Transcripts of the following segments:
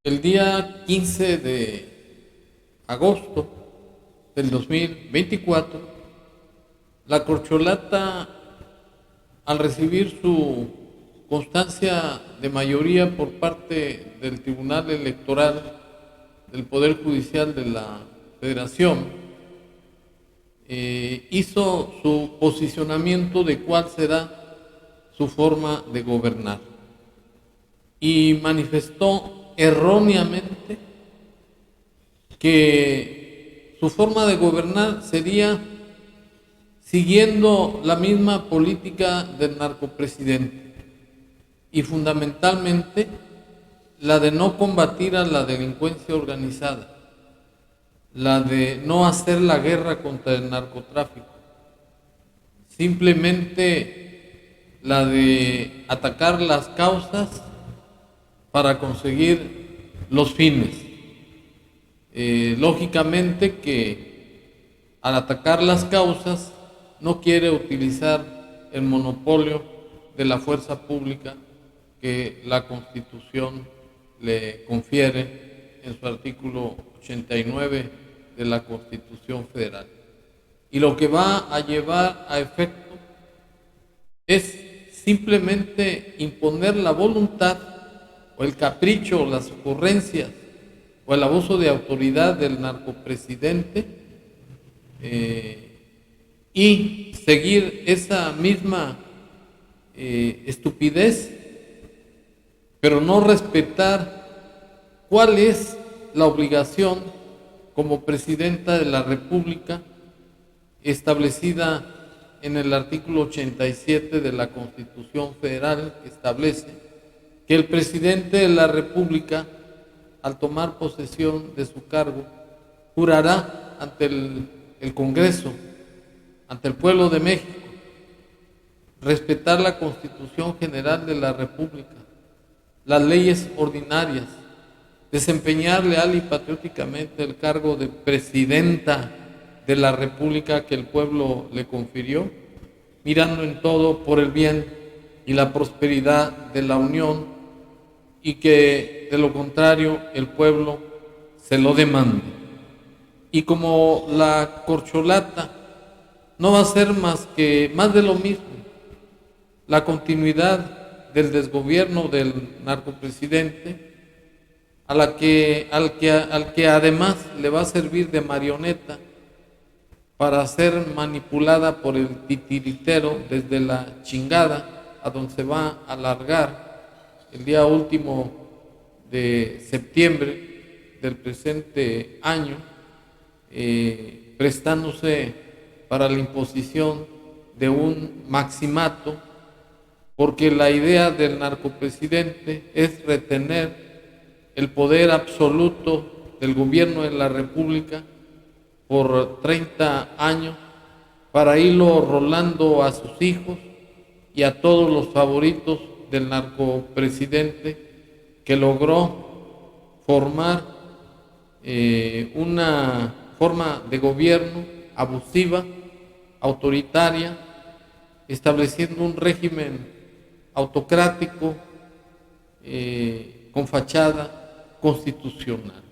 El día 15 de agosto del 2024, la corcholata, al recibir su constancia de mayoría por parte del Tribunal Electoral del Poder Judicial de la Federación, hizo su posicionamiento de cuál será su forma de gobernar y manifestó erróneamente que su forma de gobernar sería siguiendo la misma política del narcopresidente y fundamentalmente la de no combatir a la delincuencia organizada, la de no hacer la guerra contra el narcotráfico, simplemente la de atacar las causas para conseguir los fines. Lógicamente que al atacar las causas no quiere utilizar el monopolio de la fuerza pública que la Constitución le confiere en su artículo 89 de la Constitución Federal. Y lo que va a llevar a efecto es simplemente imponer la voluntad o el capricho, las ocurrencias o el abuso de autoridad del narcopresidente y seguir esa misma estupidez, pero no respetar cuál es la obligación como presidenta de la República establecida en el artículo 87 de la Constitución Federal, que establece que el presidente de la República, al tomar posesión de su cargo, jurará ante el Congreso, ante el pueblo de México, respetar la Constitución General de la República, las leyes ordinarias, desempeñar leal y patrióticamente el cargo de presidenta de la República que el pueblo le confirió, mirando en todo por el bien y la prosperidad de la Unión, y que de lo contrario el pueblo se lo demande. Y como la corcholata no va a ser más de lo mismo, la continuidad del desgobierno del narcopresidente, al que además le va a servir de marioneta para ser manipulada por el titiritero desde la chingada, a donde se va a alargar el día último de septiembre del presente año, prestándose para la imposición de un maximato, porque la idea del narcopresidente es retener el poder absoluto del gobierno de la República por 30 años para irlo rolando a sus hijos y a todos los favoritos del narcopresidente, que logró formar una forma de gobierno abusiva, autoritaria, estableciendo un régimen autocrático con fachada constitucional.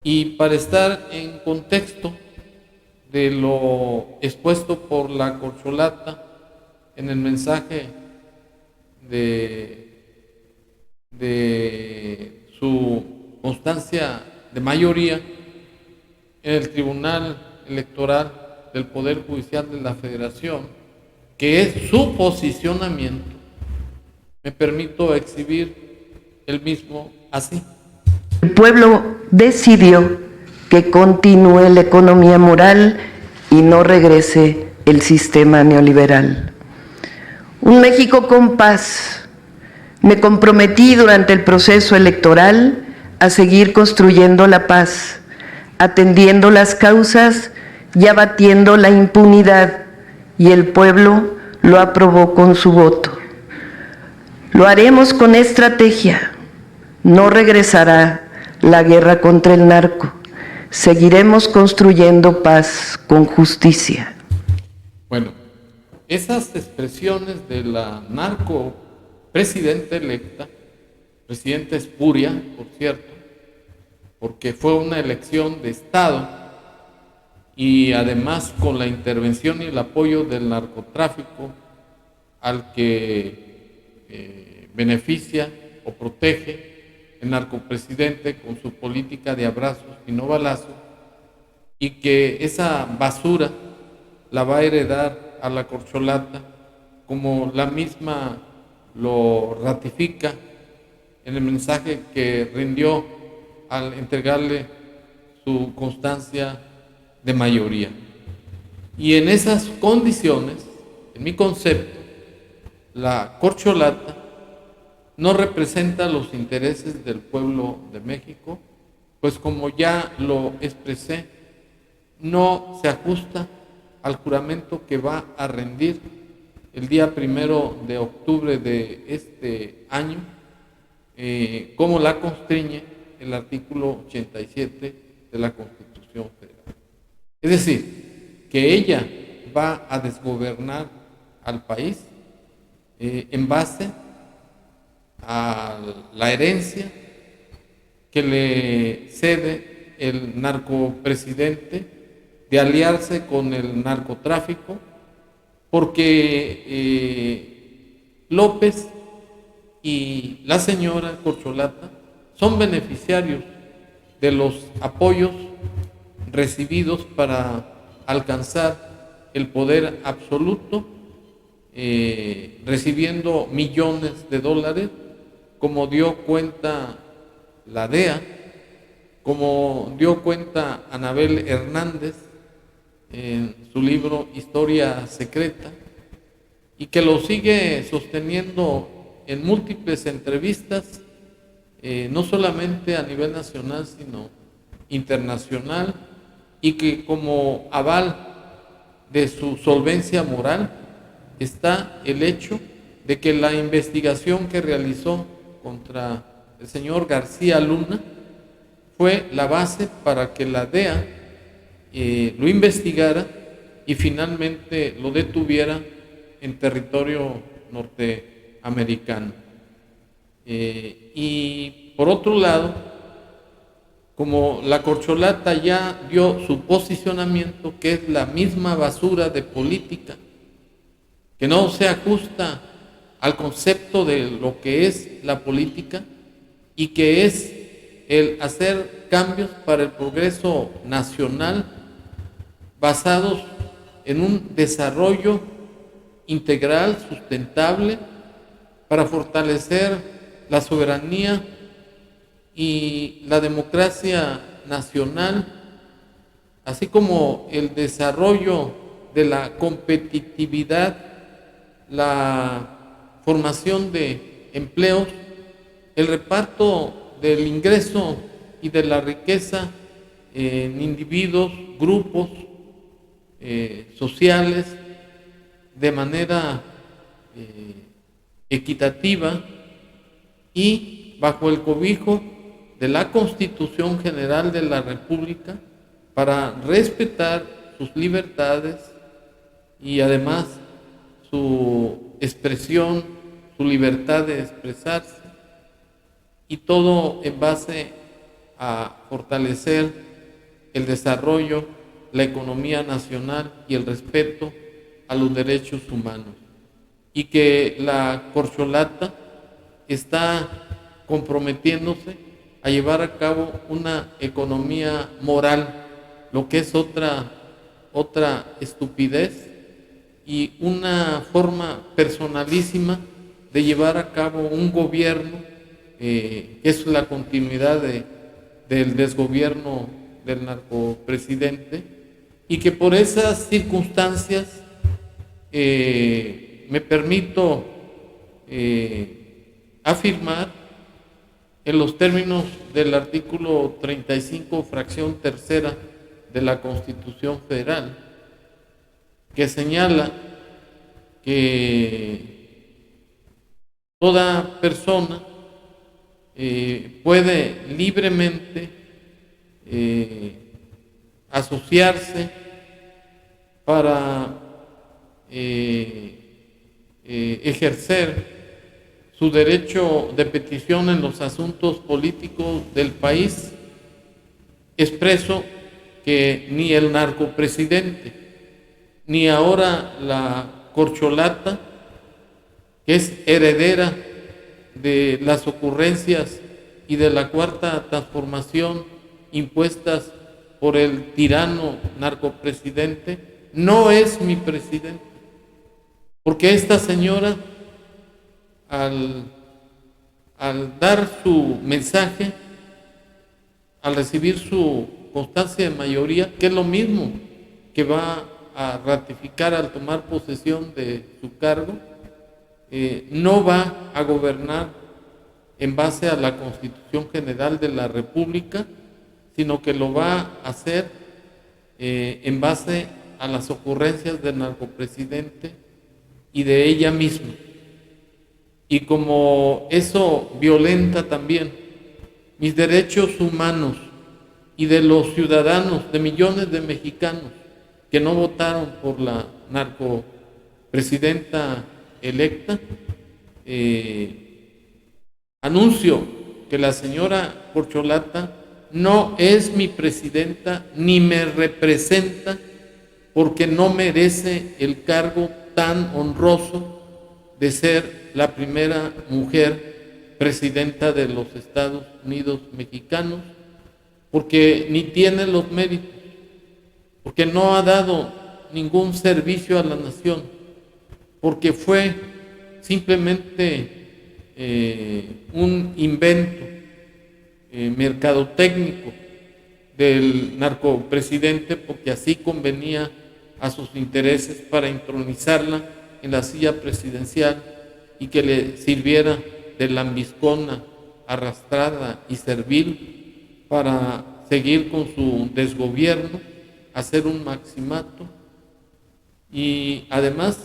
Y para estar en contexto de lo expuesto por la corcholata en el mensaje de su constancia de mayoría en el Tribunal Electoral del Poder Judicial de la Federación, que es su posicionamiento, me permito exhibir el mismo así. El pueblo decidió que continúe la economía moral y no regrese el sistema neoliberal. Un México con paz. Me comprometí durante el proceso electoral a seguir construyendo la paz, atendiendo las causas y abatiendo la impunidad, y el pueblo lo aprobó con su voto. Lo haremos con estrategia. No regresará la guerra contra el narco. Seguiremos construyendo paz con justicia. Bueno, esas expresiones de la narcopresidenta electa presidenta espuria, por cierto, porque fue una elección de Estado y además con la intervención y el apoyo del narcotráfico al que beneficia o protege el narcopresidente con su política de abrazos y no balazos, y que esa basura la va a heredar a la corcholata, como la misma lo ratifica en el mensaje que rindió al entregarle su constancia de mayoría. Y en esas condiciones, en mi concepto, la corcholata no representa los intereses del pueblo de México, pues como ya lo expresé, no se ajusta al juramento que va a rendir el día 1 de octubre de este año, como la constriñe el artículo 87 de la Constitución Federal. Es decir, que ella va a desgobernar al país en base a la herencia que le cede el narcopresidente de aliarse con el narcotráfico, porque López y la señora Corcholata son beneficiarios de los apoyos recibidos para alcanzar el poder absoluto, recibiendo millones de dólares, como dio cuenta la DEA, como dio cuenta Anabel Hernández en su libro Historia Secreta, y que lo sigue sosteniendo en múltiples entrevistas, no solamente a nivel nacional, sino internacional, y que como aval de su solvencia moral está el hecho de que la investigación que realizó contra el señor García Luna fue la base para que la DEA lo investigara y finalmente lo detuviera en territorio norteamericano. Y por otro lado, como la corcholata ya dio su posicionamiento, que es la misma basura de política, que no se ajusta al concepto de lo que es la política y que es el hacer cambios para el progreso nacional basados en un desarrollo integral, sustentable, para fortalecer la soberanía y la democracia nacional, así como el desarrollo de la competitividad, la formación de empleos, el reparto del ingreso y de la riqueza en individuos, grupos sociales, de manera equitativa y bajo el cobijo de la Constitución General de la República, para respetar sus libertades y además su expresión, su libertad de expresarse, y todo en base a fortalecer el desarrollo, la economía nacional y el respeto a los derechos humanos. Y que la corcholata está comprometiéndose a llevar a cabo una economía moral, lo que es otra estupidez y una forma personalísima de llevar a cabo un gobierno que es la continuidad del desgobierno del narcopresidente, y que por esas circunstancias me permito afirmar, en los términos del artículo 35, fracción tercera de la Constitución Federal, que señala que toda persona puede libremente asociarse para ejercer su derecho de petición en los asuntos políticos del país, expreso que ni el narcopresidente, ni ahora la corcholata, que es heredera de las ocurrencias y de la cuarta transformación impuestas por el tirano narcopresidente, no es mi presidente. Porque esta señora, al dar su mensaje, al recibir su constancia de mayoría, que es lo mismo que va a ratificar al tomar posesión de su cargo, no va a gobernar en base a la Constitución General de la República, sino que lo va a hacer en base a las ocurrencias del narcopresidente y de ella misma. Y como eso violenta también mis derechos humanos y de los ciudadanos, de millones de mexicanos que no votaron por la narcopresidenta electa, anuncio que la señora Corcholata no es mi presidenta ni me representa, porque no merece el cargo tan honroso de ser la primera mujer presidenta de los Estados Unidos mexicanos, porque ni tiene los méritos, porque no ha dado ningún servicio a la nación, porque fue simplemente un invento mercadotécnico del narcopresidente, porque así convenía a sus intereses para entronizarla en la silla presidencial y que le sirviera de lambiscona arrastrada y servil para seguir con su desgobierno, hacer un maximato y además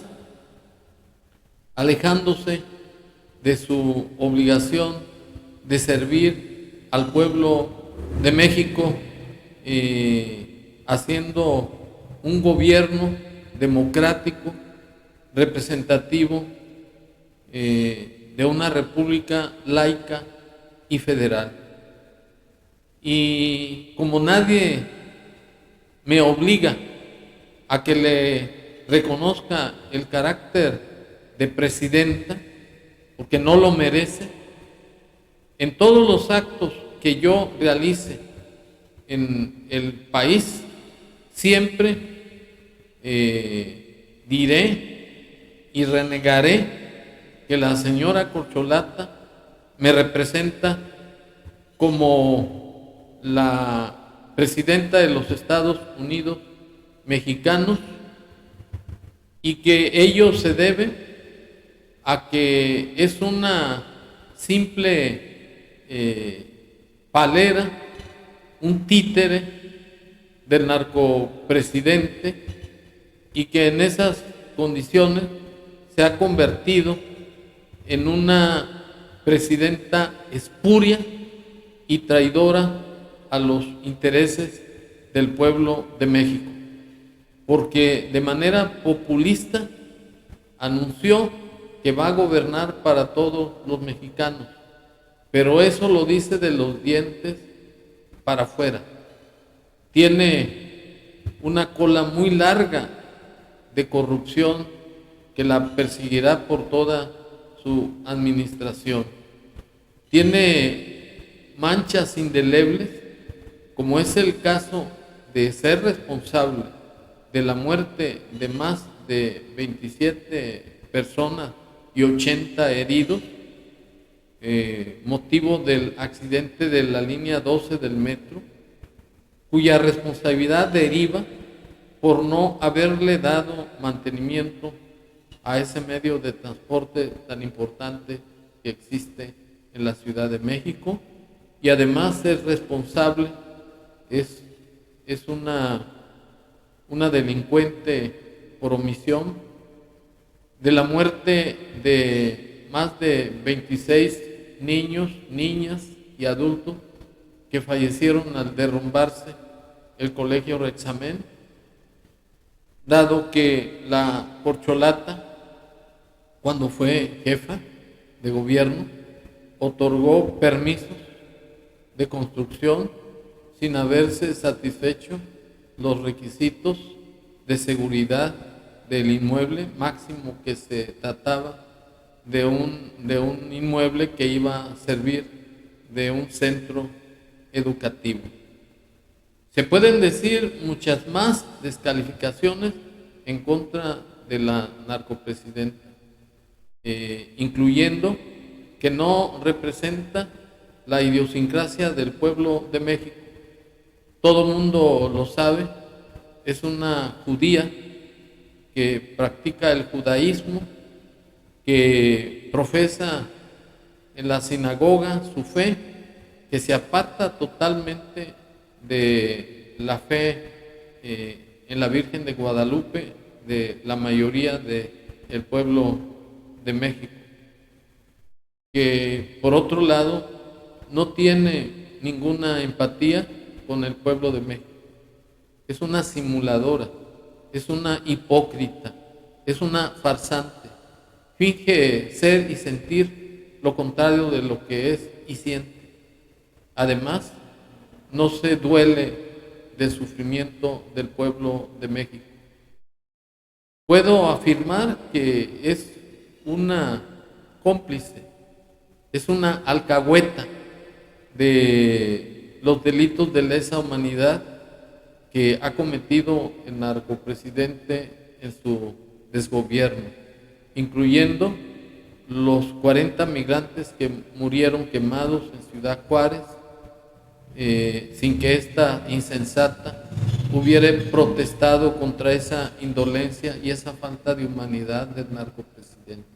alejándose de su obligación de servir al pueblo de México, haciendo un gobierno democrático, representativo, de una república laica y federal. Y como nadie me obliga a que le reconozca el carácter de presidenta, porque no lo merece, en todos los actos que yo realice en el país, siempre diré y renegaré que la señora Corcholata me representa como la presidenta de los Estados Unidos mexicanos y que ello se debe a que es una simple palera, un títere del narcopresidente, y que en esas condiciones se ha convertido en una presidenta espuria y traidora a los intereses del pueblo de México, porque de manera populista anunció que va a gobernar para todos los mexicanos, pero eso lo dice de los dientes para afuera. Tiene una cola muy larga de corrupción que la perseguirá por toda su administración. Tiene manchas indelebles, como es el caso de ser responsable de la muerte de más de 27 personas y 80 heridos, motivo del accidente de la línea 12 del metro, cuya responsabilidad deriva por no haberle dado mantenimiento a ese medio de transporte tan importante que existe en la Ciudad de México, y además es responsable, es una delincuente por omisión de la muerte de más de 26 niños, niñas y adultos que fallecieron al derrumbarse el colegio Rexamén, dado que la Corcholata, cuando fue jefa, de gobierno otorgó permisos de construcción sin haberse satisfecho los requisitos de seguridad del inmueble, máximo que se trataba de un inmueble que iba a servir de un centro educativo. Se pueden decir muchas más descalificaciones en contra de la narcopresidenta, incluyendo que no representa la idiosincrasia del pueblo de México. Todo mundo lo sabe, es una judía que practica el judaísmo, que profesa en la sinagoga su fe, que se aparta totalmente de la fe en la Virgen de Guadalupe de la mayoría del pueblo de México, que por otro lado no tiene ninguna empatía con el pueblo de México. Es una simuladora, es una hipócrita, es una farsante. Finge ser y sentir lo contrario de lo que es y siente. Además, no se duele del sufrimiento del pueblo de México. Puedo afirmar que es una cómplice, es una alcahueta de los delitos de lesa humanidad que ha cometido el narcopresidente en su desgobierno, incluyendo los 40 migrantes que murieron quemados en Ciudad Juárez, sin que esta insensata hubiera protestado contra esa indolencia y esa falta de humanidad del narcopresidente.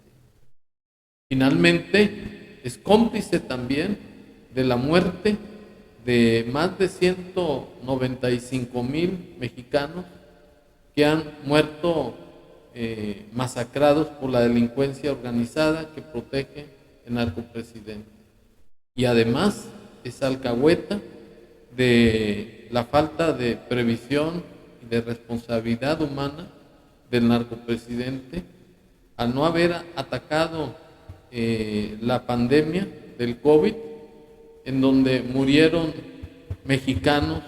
Finalmente, es cómplice también de la muerte de más de 195,000 mexicanos que han muerto masacrados por la delincuencia organizada que protege el narcopresidente. Y además es alcahueta de la falta de previsión y de responsabilidad humana del narcopresidente al no haber atacado la pandemia del COVID, en donde murieron mexicanos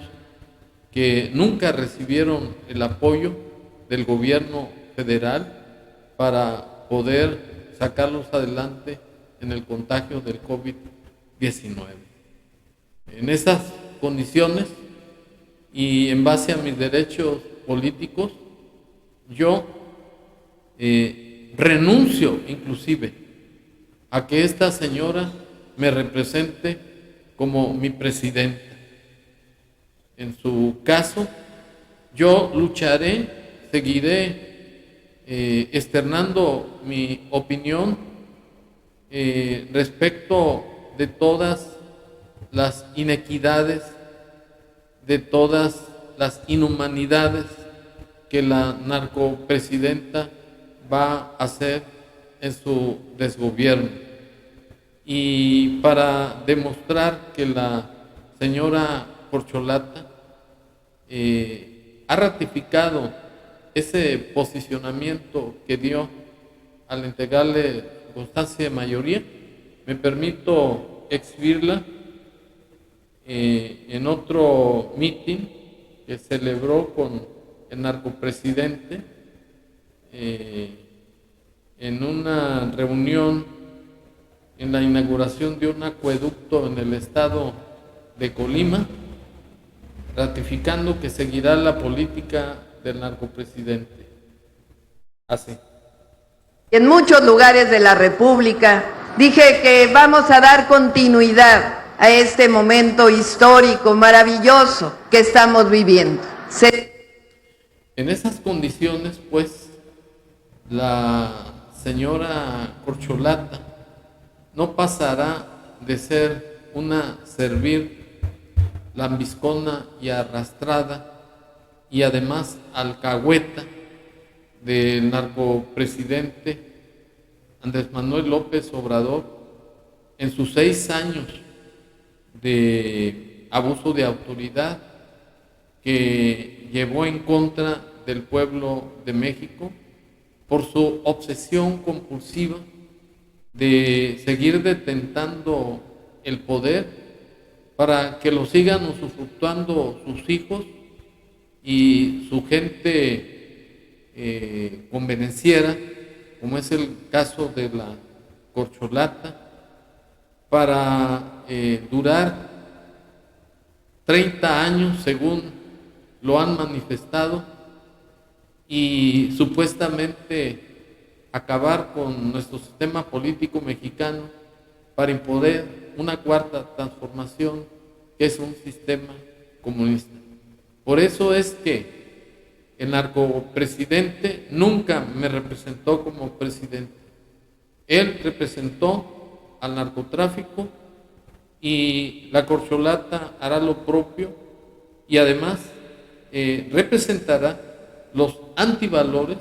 que nunca recibieron el apoyo del gobierno federal para poder sacarlos adelante en el contagio del COVID-19. En esas condiciones y en base a mis derechos políticos, yo renuncio inclusive a que esta señora me represente como mi presidenta. En su caso, yo lucharé, seguiré externando mi opinión respecto de todas las inequidades, de todas las inhumanidades que la narcopresidenta va a hacer en su desgobierno. Y para demostrar que la señora Corcholata ha ratificado ese posicionamiento que dio al entregarle constancia de mayoría, me permito exhibirla en otro mitin que celebró con el narcopresidente en una reunión en la inauguración de un acueducto en el estado de Colima, ratificando que seguirá la política del narcopresidente. Así. En muchos lugares de la República dije que vamos a dar continuidad a este momento histórico, maravilloso que estamos viviendo. En esas condiciones, pues, la señora Corcholata no pasará de ser una servil lambiscona y arrastrada y además alcahueta del narcopresidente Andrés Manuel López Obrador en sus 6 años de abuso de autoridad que llevó en contra del pueblo de México por su obsesión compulsiva de seguir detentando el poder para que lo sigan usufructuando sus hijos y su gente convenenciera, como es el caso de la corcholata, para durar 30 años, según lo han manifestado, y supuestamente acabar con nuestro sistema político mexicano para imponer una cuarta transformación, que es un sistema comunista. Por eso es que el narcopresidente nunca me representó como presidente. Él representó al narcotráfico y la corcholata hará lo propio y además representará los antivalores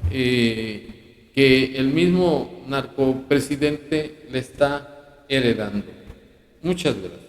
que el mismo narcopresidente le está heredando. Muchas gracias.